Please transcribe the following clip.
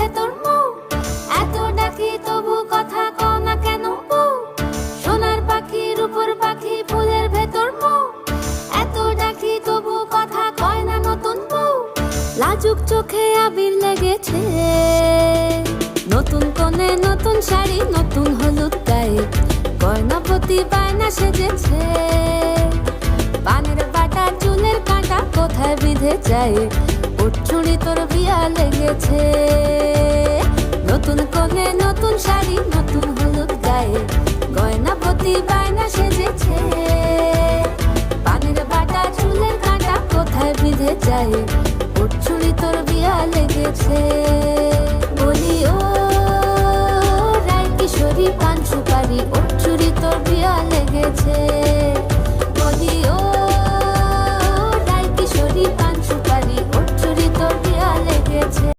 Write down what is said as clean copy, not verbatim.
ভেতর মৌ, এত ডাকি তবু কথা কও না কেন বউ। সোনার পাখি রূপোর পাখি ফুলের ভেতর মৌ, এত ডাকি তবু কথা কয় না নতুন বউ। লাজুক চোখে আবির লেগেছে, নতুন কোণে নতুন শাড়ি নতুন হলুদ গায়ে, গয়নাপতি বায়না সেজেছে। পানের বাটা চুলের কাঁটা কোথায় বিঁধে যায়, উঠছুড়ি তোর বিয়া লেগেছে। নতুন কোণে নতুন শাড়ি নতুন হলুদ গায়ে, গয়নাপতি বায়না সেজেছে। পানের বাটা চুলের কাঁটা কোথায় বিঁধে যায়, উঠছুড়ি তোর বিয়া লেগেছে।